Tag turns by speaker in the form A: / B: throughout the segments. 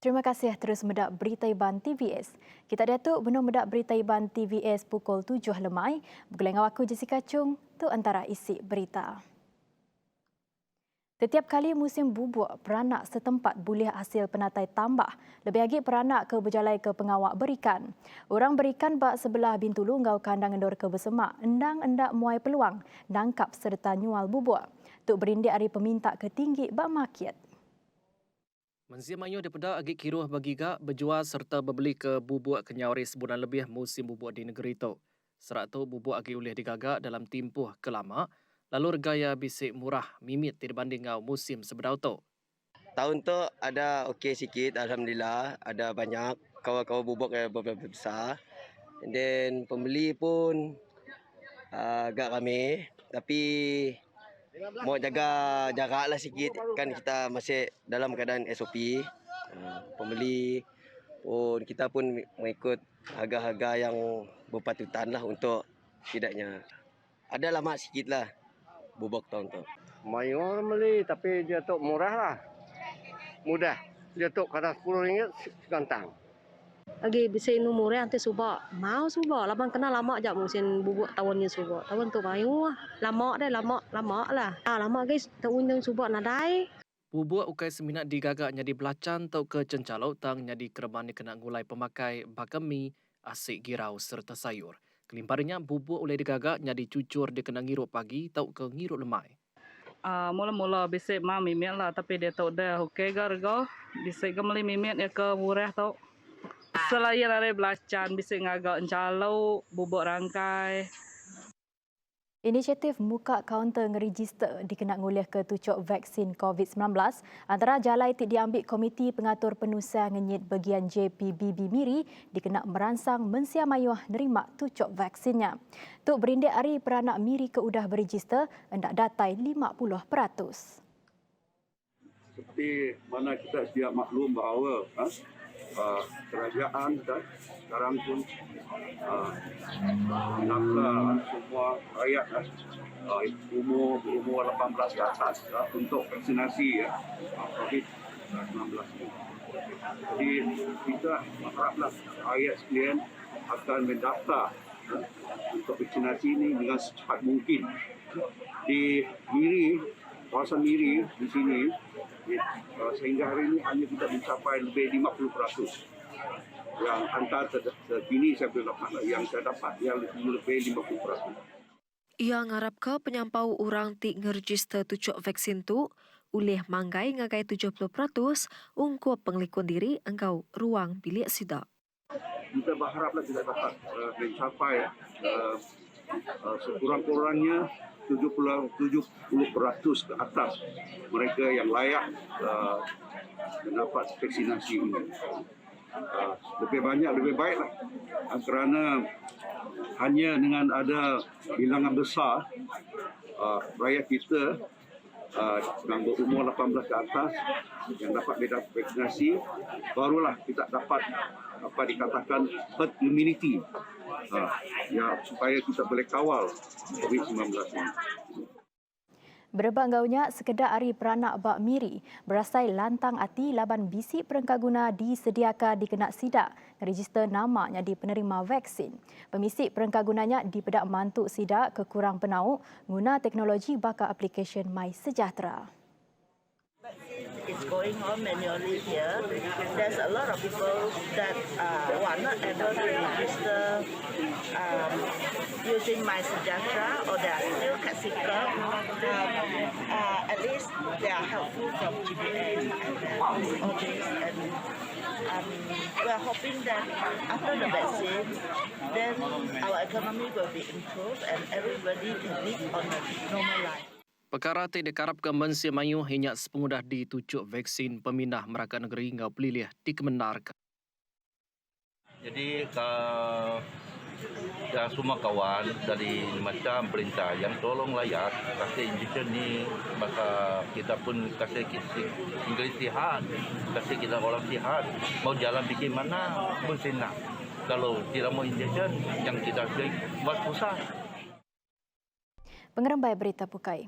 A: Terima kasih terus mendak Berita Iban TVS. Kita datuk benar mendak Berita Iban TVS pukul 7 lemai. Bergeleng aku Jessica Chung, tu antara isi berita. Setiap kali musim bubuk, peranak setempat boleh hasil penatai tambah. Lebih lagi peranak ke berjalai ke pengawak berikan. Orang berikan bak sebelah Bintulu ngau kandang endor ke bersemak, endang endak muai peluang, nangkap serta nyual bubuk. Tuk berindik hari peminta ke tinggi bak market.
B: Mensia Mayu daripada agik kiruh bagi gak berjual serta berbeli ke bubuk kenyawari sebulan lebih musim bubuk di negeri itu. Serat tu bubuk agik boleh digagak dalam tempoh kelama, lalu regaya bisik murah mimit dibanding ngau musim sebedau tu.
C: Tahun tu ada okey sikit, alhamdulillah, ada banyak kawan-kawan bubuk yang besar. And then pembeli pun agak ramai, tapi mau jaga jarak lah sikit, kan kita masih dalam keadaan SOP. Pembeli pun kita pun mengikut harga-harga yang berpatutan lah untuk tidaknya. Ada lama sikit lah bubuk tahun tu.
D: Mayu orang beli tapi dia tu murah lah. Mudah. Dia tu kadang RM10 sekantang.
E: Lagi bisa inu murah nanti subak. Mau subak. Labang kena lama je musim bubuk tahun ni subak. Tahun tu mayu lah. Lama dah, lama lah. Lama guys. Tahun yang subak nadai.
B: Bubuk ukai seminat digagak nyadi belacan atau ke cencalo tang nyadi kereman kena ngulai pemakai bakami, asik girau serta sayur. Kelimparannya bubuk oleh digagak nyadi cucur dikena ngirup pagi atau ke ngirup lemai.
F: Mula-mula bisik mah mimit lah tapi dia tahu dah okey garga bisik gemeli mimit ya ke murah tau. Selain dari belacan bisik ngagak encalo bubuk rangkai.
A: Inisiatif muka kaunter ngeregister dikenak nguliah ke tucuk vaksin COVID-19 antara jalai tik diambil Komiti Pengatur Penusian Ngenyit Bagian JPBB Miri dikenak merangsang Mensia Mayuh nerima tucuk vaksinnya. Tuk berindik hari peranak Miri ke udah beregister hendak datai 50%.
G: Seperti mana kita siap maklum bahawa kerajaan dan sekarang pun menakar semua rakyat umur 18 ke atas untuk vaksinasi COVID-19 ini. Jadi kita haraplah rakyat sekalian akan mendaftar untuk vaksinasi ini dengan secepat mungkin. Di Miri, kawasan Miri di sini, sehingga hari ini hanya kita mencapai lebih 50%. Yang antara terkini saya dapat yang lebih 50%.
H: Ia ngarap ke penyampau orang tik ngeregister tucuk vaksin tu ulih manggai ngagai 70% ungkup penglikun diri engkau ruang bilik sidak.
G: Kita berharaplah kita dapat mencapai sekurang-kurangnya 70% ke atas mereka yang layak mendapat vaksinasi ini. Lebih banyak lebih baiklah, kerana hanya dengan ada bilangan besar rakyat kita yang berumur 18 ke atas yang dapat vaksinasi, barulah kita dapat apa dikatakan herd immunity supaya kita boleh kawal COVID-19 ini.
A: Berebak gaunya sekedar hari peranak bak Miri berasai lantang hati laban bisi perengkaguna disediakan dikenak sidak register namanya di penerima vaksin. Pemisik perengkagunanya dipedak mantuk sidak kekurang penauk guna teknologi bakal aplikasi My Sejahtera.
I: It's going on manually here. There's a lot of people that who are not able to register using My Sejahtera, or they are still cat seeker. At least they are helpful from GBA and all this. And we are hoping that after the vaccine, then our economy will be improved and everybody can live on a normal life.
B: Perkara ti dikarap ke Mensia Mayu hanya sepengudah ditucuk vaksin pemindah merakat negeri ngau pelilih dikemenarkan.
J: Jadi semua kawan dari macam perintah yang tolong layak kasih injection ni, maka kita pun kasih Inggeris sihat, kasih kita orang sihat, mau jalan bikin mana pun senang. Kalau tidak mau injection yang kita buat susah.
A: Pengerembai berita Pukai.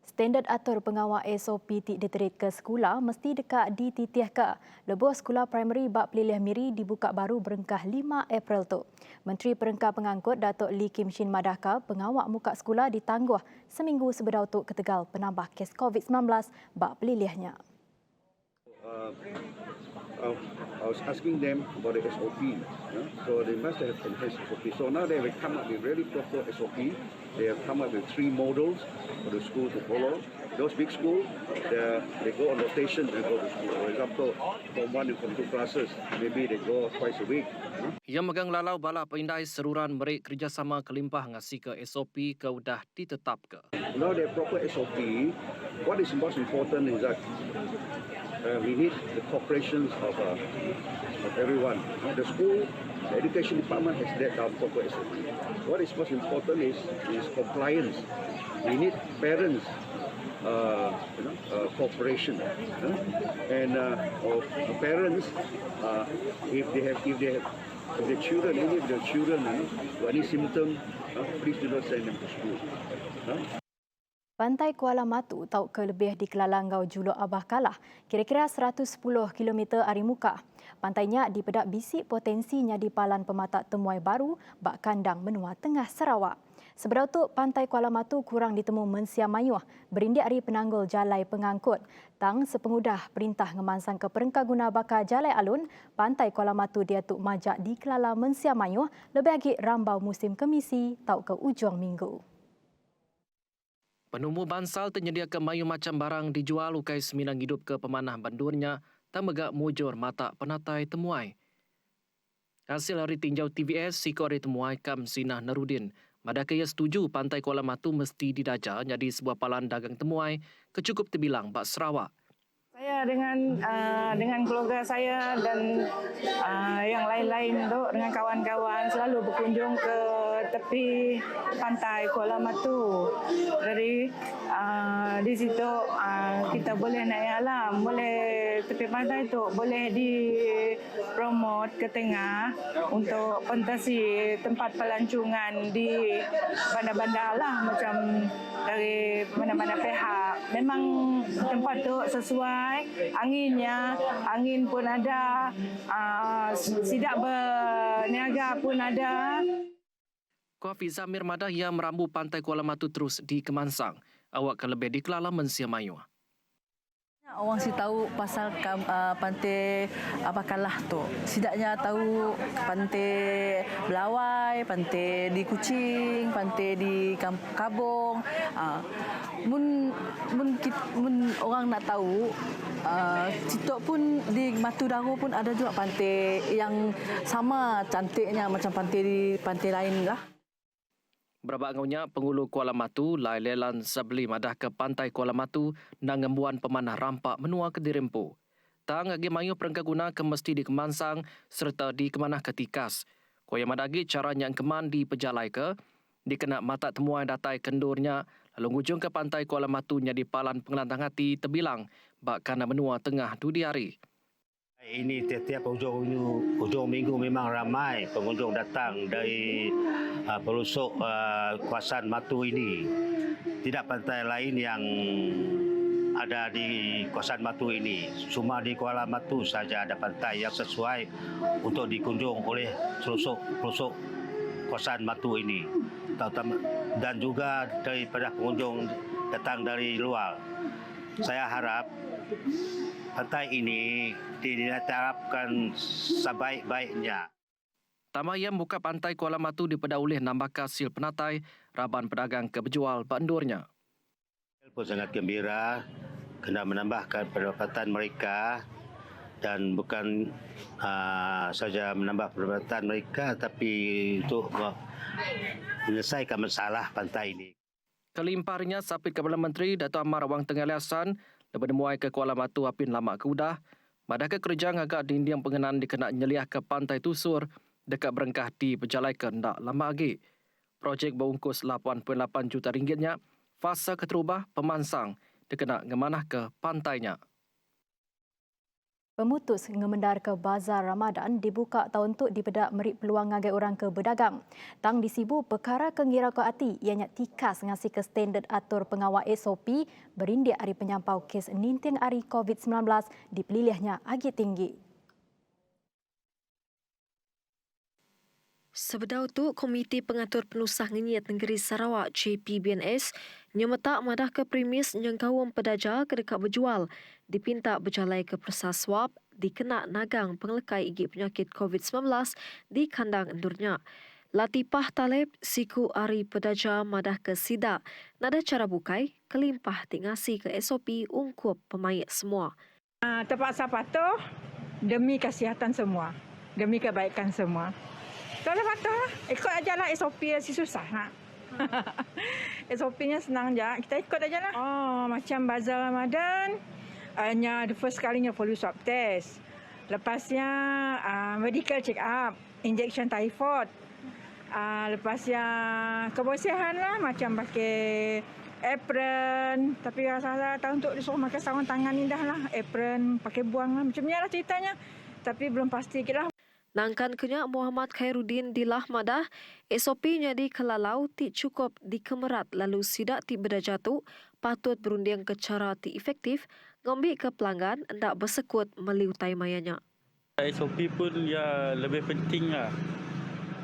A: Standard atur pengawal SOP diterit ke sekolah mesti dekat dititiah ke. Lebuh sekolah primary bak pelilih miri dibuka baru berengkah 5 April tu. Menteri Perengkah Pengangkut Datuk Lee Kim Shin madahkah pengawal muka sekolah ditangguh seminggu sebedau tu ke Tegal penambah kes COVID-19 bak pelilihnya.
G: I was asking them about the SOP. So they must have enhanced SOP. So now they have come up with really proper SOP. They have come up with 3 models for the school to follow. Those big schools, they go on rotation and go to school. For example, Form 1 and Form 2 classes, maybe they go twice a week.
B: Yang megang lalau bala peindai seruran merik kerjasama kelimpah ngasi ke SOP ke udah ditetap ke.
G: Now they have proper SOP. What is most important is that we need the cooperation of everyone. The school, the education department has that proper SOP. What is most important is compliance. We need parents cooperation, and of parents if their children, any of their children any symptom, please do not send them to school.
A: Pantai Kuala Matu tau ke lebih di Kelalangau Julok Abah Kalah, kira-kira 110 km ari muka. Pantainya dipedak bisik potensinya di Palan Pematak Temuai Baru, bak kandang menua tengah Sarawak. Sebelum tu, Pantai Kuala Matu kurang ditemu Mensia Mayuh, berindik ari penanggul jalai pengangkut. Tang sepengudah perintah ngemansang ke Perengkah Guna Bakar Jalai Alun, Pantai Kuala Matu dia tu majak di Kelala Mensia Mayuh, lebih lagi rambau musim kemisi tau ke ujung minggu.
B: Penumbu bansal ternyediakan mayu macam barang dijual ukai seminang hidup ke pemanah bandurnya tak megak mujur mata penatai temuai. Hasil hari tinjau TVS, Siko hari temuai Kam Sinah Narudin. Madakah ia setuju Pantai Kuala Matu mesti didaja jadi sebuah palan dagang temuai kecukup terbilang bak Sarawak.
F: Saya dengan keluarga saya dan yang lain-lain tu dengan kawan-kawan selalu berkunjung ke tepi Pantai Kuala Matu. Jadi di situ kita boleh naik alam, boleh tepi pantai tu boleh dipromot ke tengah untuk pentasi tempat pelancongan di bandar-bandar lah, macam dari mana-mana pihak. Memang tempat tu sesuai, angin pun ada, sidak berniaga pun ada.
B: Kuafi Zamir Madah yang merambu Pantai Kuala Matu terus dikemansang. Awak kan lebih di Kelala Mensia Mayuh.
K: Orang si tahu pasal Pantai Abah Kalah tu. Setidaknya tahu Pantai Belawai, Pantai di Kuching, Pantai di Kabong. Mun orang nak tahu, Citok pun di Matu Daru pun ada juga pantai yang sama cantiknya macam pantai lain lah.
B: Berapa angaunya pengulu Kuala Matu, Lai Lelan Sabli madah ke Pantai Kuala Matu nang ngembuan pemanah rampak menua ke Dirempu. Tang agi mayu Perengkah Guna ke mesti dikemansang serta dikemanah ke Tikas. Kuaya madagi caranya keman di pejalai ke, dikena mata temuan datai kendurnya, lalu ngujung ke Pantai Kuala Matu nya di Palan Pengelantang Hati terbilang bak kana menua tengah dudi hari.
L: Ini setiap ujung minggu memang ramai pengunjung datang dari pelosok kawasan Matu ini. Tidak pantai lain yang ada di kawasan Matu ini. Cuma di Kuala Matu saja ada pantai yang sesuai untuk dikunjung oleh pelosok kawasan Matu ini. Dan juga daripada pengunjung datang dari luar. Saya harap pantai ini diterapkan sebaik-baiknya.
B: Tamayam buka Pantai Kuala Matu dipedah oleh nambah hasil penatai raban pedagang ke berjual bandurnya.
L: Pun sangat gembira kena menambahkan pendapatan mereka dan bukan saja menambah pendapatan mereka tapi untuk menyelesaikan masalah pantai ini.
B: Kelimparnya Sapit Kepala Menteri Datuk Amar Wang Tengah Liasan lepas demuai ke Kuala Matu apin lama ke udah. Madakah kerja agak dinding pengenan dikena nyeliah ke Pantai Tusur dekat berengkah di pejalai ke ndak lama lagi. Projek berungkus 8.8 juta ringgitnya, fasa keterubah pemansang dikena ngemanah ke pantainya.
A: Pemutus ngemendar ke Bazar Ramadan dibuka tahun tu dipedak merik peluang ngagai orang ke berdagang. Tang disibu perkara kengira ko ati ianya tikas ngasi ke standard atur pengawal SOP berindik hari penyampau kes ninting hari COVID-19 dipilihnya agak tinggi.
H: Sebedau tu, Komiti Pengatur Penusah Ngenyat Negeri Sarawak JPBNS nyemetak madah ke premis nyengkawam pedaja ke dekat berjual dipinta berjalai ke persa swab dikena nagang penglekai igit penyakit COVID-19 di kandang endurnya. Latifah Talib siku ari pedaja madah ke sida nada cara bukai kelimpah tingasi ke SOP ungkup pemain semua.
M: Terpaksa patuh demi kesihatan semua, demi kebaikan semua. Kalau patuh lah, ikut aja lah SOP si susah nak. SOP-nya senang je, kita ikut aja lah. Oh, macam Bazar Ramadan, hanya the first kalinya follow swab test. Lepasnya medical check up, injection typhoid. Lepasnya kebersihan lah, macam pakai apron. Tapi rasa-rasa tahun tu disuruh pakai sarung tangan ni dah lah. Apron, pakai buang lah. Macam ni lah ceritanya. Tapi belum pasti kita lah.
H: Nangkan kenyak Muhammad Khairuddin di Lahmadah, SOP nyadi kelalau ti cukup dikemerat lalu sidak ti berdajatu patut berunding ke cara ti efektif ngombi ke pelanggan hendak bersekut meliutai mayanya.
N: SOP pun ya lebih penting lah.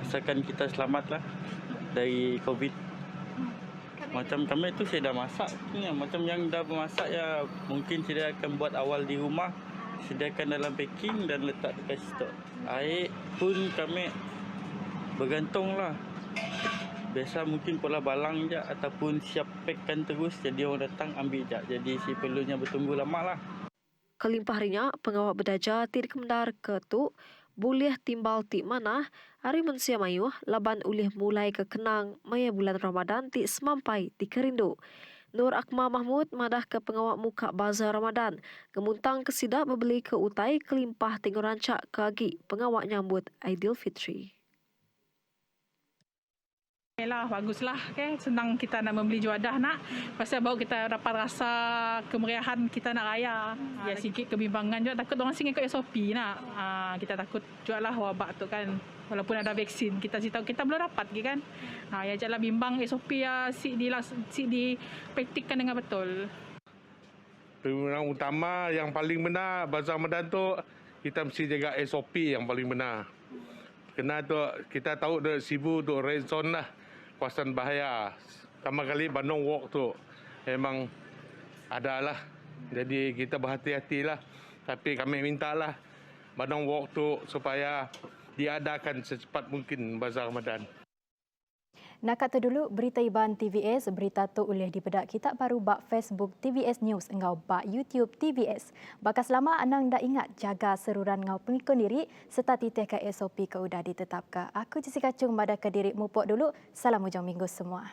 N: Asalkan kita selamat lah dari COVID. Macam kami tu saya dah masak. Macam yang dah masak ya mungkin saya akan buat awal di rumah. Sediakan dalam packing dan letak dekat stok. Air pun kami bergantung lah. Biasa mungkin pola balang je ataupun siap packkan terus jadi orang datang ambil je. Jadi si perlunya bertunggu lama lah.
H: Kelimpah harinya pengawal berdaja tidak kemendar ke tu boleh timbal ti mana hari mensia mayuh laban ulih mulai ke kenang maya bulan Ramadan ti semampai ti kerindu. Nur Akmal Mahmud madah ke pengawal muka Bazar Ramadan. Kemuntang kesidak berbeli ke utai kelimpah tinggal rancak kagi pengawal nyambut Aidilfitri.
M: Lah, baguslah kan, senang kita nak membeli juadah nak. Pasal baru kita dapat rasa kemeriahan kita nak raya. Ya sikit kebimbangan juga, takut orang sini ikut SOP nak. Kita takut jualah wabak tu kan. Walaupun ada vaksin, kita si tahu kita belum dapat lagi kan. Ya jalan bimbang SOP ya si dipraktikkan dengan betul.
O: Perundangan utama yang paling benar Bazar Ramadan tu kita mesti jaga SOP yang paling benar. Kena tu kita tahu dah sibu tu red zone lah. Kawasan bahaya. Pertama kali Bandung Walk tu memang ada lah. Jadi kita berhati-hatilah. Tapi kami mintalah Bandung Walk tu supaya diadakan secepat mungkin Bazar Ramadan.
A: Nak kata dulu berita Iban TVS, berita tu oleh dipedak kitab baru bak Facebook TVS News engau bak YouTube TVS. Bakas lama anang dah ingat jaga seruran ngau pengikut diri serta titihkan SOP ke udah ditetapkan. Aku Jessica Chung pada ke diri mupok dulu. Salam hujung minggu semua.